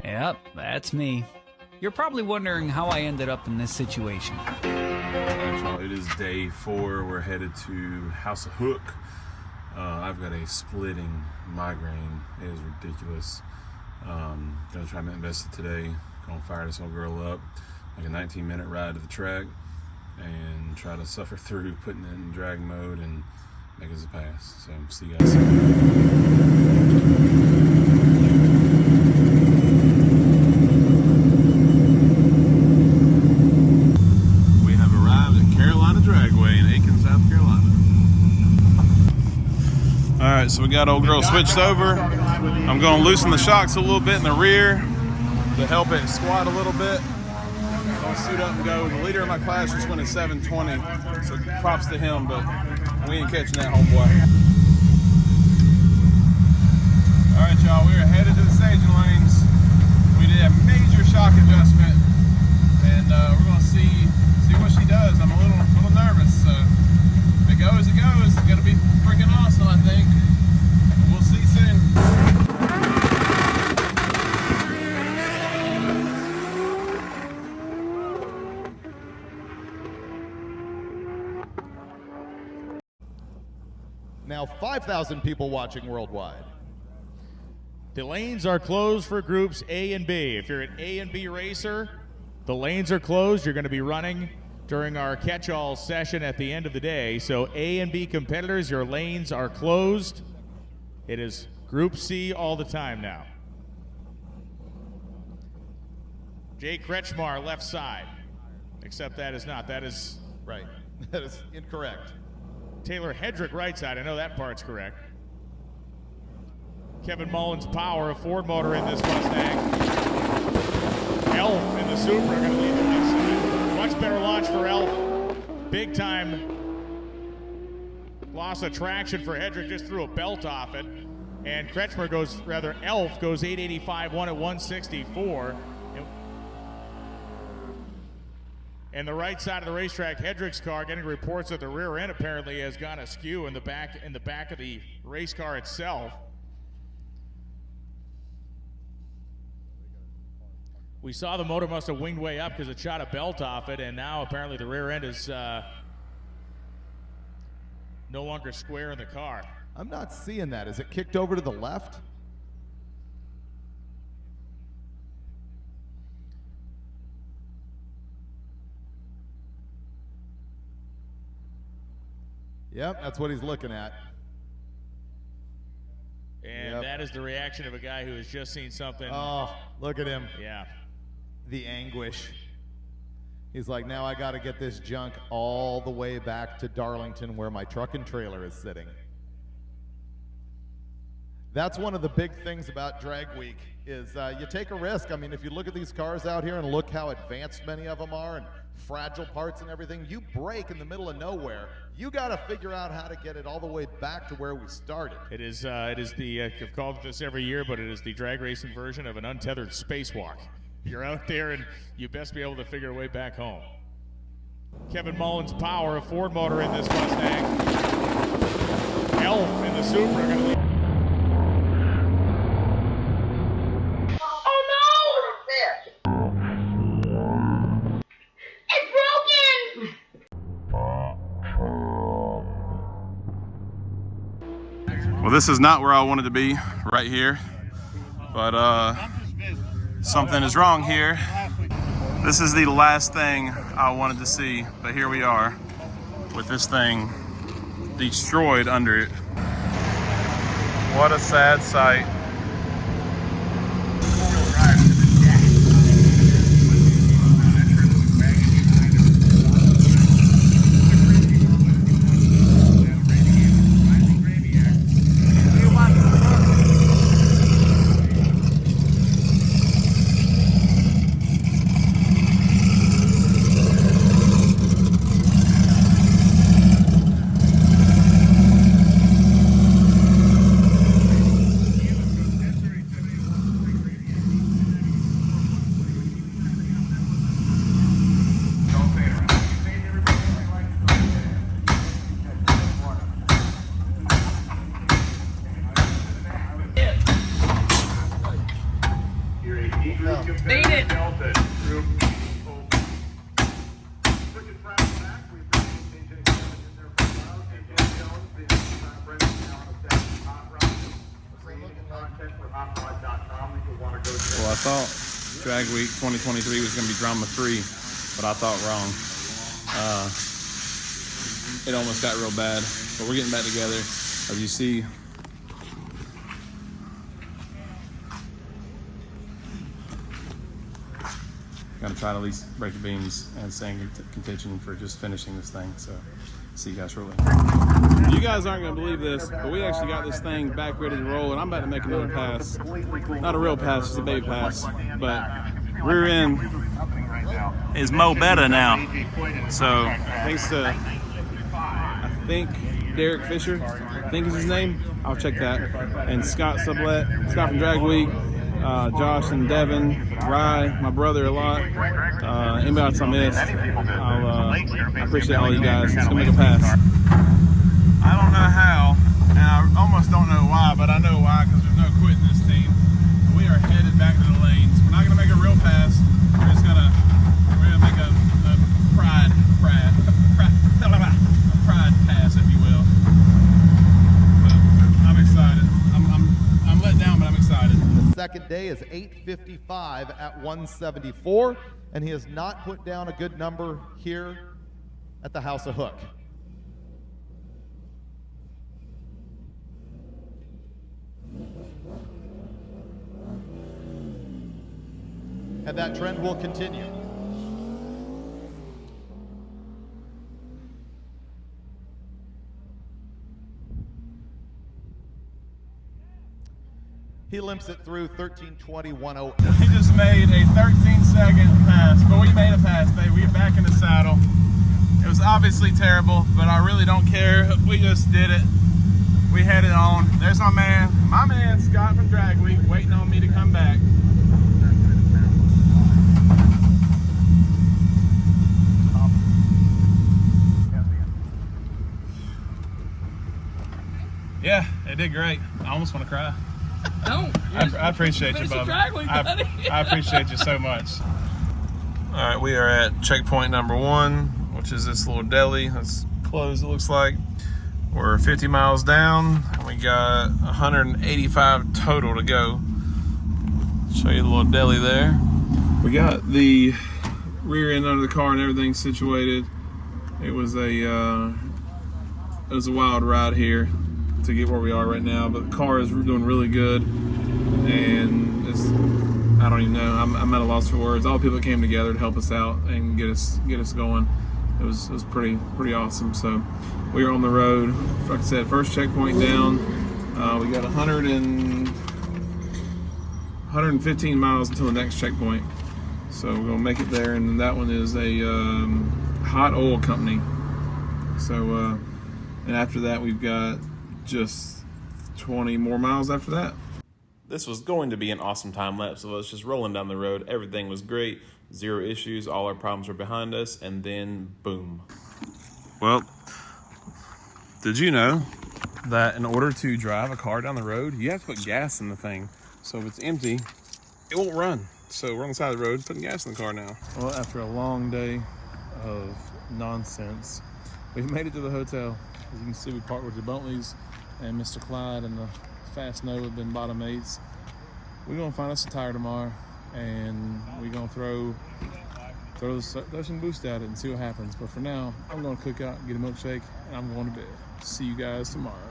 Yep, that's me. You're probably wondering how I ended up in this situation. It is day 4. We're headed to House of Hook. I've got a splitting migraine. It is ridiculous. Gonna try to invest it today. Gonna fire this old girl up, like a 19-minute ride to the track, and try to suffer through putting it in drag mode and make it a pass. So see you guys soon. Alright, so we got old girl switched over. I'm going to loosen the shocks a little bit in the rear to help it squat a little bit. I'm going to suit up and go. The leader of my class just went at 7:20, so props to him, but we ain't catching that, homeboy. Alright, y'all, we are headed to the staging lanes. We did a major shock adjustment, and we're going to see what she does. I'm a little nervous, so if it goes, it goes. It's going to be freaking awesome, I think. We'll see soon. Now 5,000 people watching worldwide. The lanes are closed for groups A and B. If you're an A and B racer, the lanes are closed. You're going to be running during our catch-all session at the end of the day. So A and B competitors, your lanes are closed. It is Group C all the time now. Jay Kretschmar, left side. Except that is not. That is right. That is incorrect. Taylor Hedrick, right side. I know that part's correct. Kevin Mullins Power, a Ford motor in this Mustang. Elf in the Supra are going to lead the right side. Much better launch for Elf. Big time loss of traction for Hedrick, just threw a belt off it. And Kretschmer goes, rather Elf goes 885, one at 164. And the right side of the racetrack, Hedrick's car getting reports that the rear end apparently has gone askew in the back of the race car itself. We saw the motor must have winged way up because it shot a belt off it, and now apparently the rear end is no longer square in the car. I'm not seeing that. Is it kicked over to the left? Yep, that's what he's looking at. And that is the reaction of a guy who has just seen something. Oh, look at him. Yeah. The anguish. He's like, now I got to get this junk all the way back to Darlington where my truck and trailer is sitting. That's one of the big things about Drag Week is you take a risk. I mean, if you look at these cars out here and look how advanced many of them are and fragile parts and everything, you break in the middle of nowhere. You got to figure out how to get it all the way back to where we started. It is the, I've called it this every year, but it is the drag racing version of an untethered spacewalk. You're out there and you best be able to figure a way back home. Kevin Mullins Power, a Ford motor in this Mustang. Elf in the Supra are going to lead. Well, this is not where I wanted to be, right here, but something is wrong here. This is the last thing I wanted to see, but here we are with this thing destroyed under it. What a sad sight. Beat it. Well, I thought Drag Week 2023 was going to be drama-free, but I thought wrong. It almost got real bad, but we're getting back together. As you see, gonna try to at least break the beams and stay in contention for just finishing this thing. So, see you guys shortly. You guys aren't gonna believe this, but we actually got this thing back ready to roll, and I'm about to make another pass. Not a real pass, just a baby pass. But rear end is mo better now. So thanks to, I think, Derek Fisher, I think is his name. I'll check that. And Scott Sublette, Scott from Drag Week, Josh and Devin, Rye, my brother a lot. Anybody else I missed, I appreciate all you guys. It's gonna make a pass. I don't know how, and I almost don't know why, but I know why, because there's no quitting this team. We are headed back to the lanes. We're not gonna make a real pass. We're just gonna make a pride pass, if you will. But I'm excited. I'm let down, but I'm excited. The second day is 8:55 at 174, and he has not put down a good number here at the House of Hook. And that trend will continue. He limps it through 13:20.108. He just made a 13-second pass, but we made a pass, baby. We're back in the saddle. It was obviously terrible, but I really don't care. We just did it. We had it on. There's my man Scott from Drag Week, waiting on me to come back. Yeah, it did great. I almost want to cry. Don't. I appreciate you, Bubba. I appreciate you so much. All right, we are at checkpoint number 1, which is this little deli that's closed, it looks like. We're 50 miles down, and we got 185 total to go. Show you the little deli there. We got the rear end under the car and everything situated. It was a wild ride here to get where we are right now, but the car is doing really good, and it's, I don't even know, I'm at a loss for words. All the people that came together to help us out and get us going, it was pretty awesome. So we are on the road. Like I said, first checkpoint down. We got 115 miles until the next checkpoint, so we're gonna make it there. And that one is a hot oil company. So and after that we've got just 20 more miles after that. This was going to be an awesome time lapse of us just rolling down the road. Everything was great, 0 issues, all our problems were behind us, and then boom. Well, did you know that in order to drive a car down the road, you have to put gas in the thing? So if it's empty, it won't run. So we're on the side of the road putting gas in the car now. Well, after a long day of nonsense, we've made it to the hotel. As you can see, we parked with the Buntleys and Mr. Clyde and the Fast Nova have been bottom 8s. We're gonna find us a tire tomorrow, and we're gonna throw some boost at it and see what happens. But for now, I'm gonna cook out, get a milkshake, and I'm going to bed. See you guys tomorrow.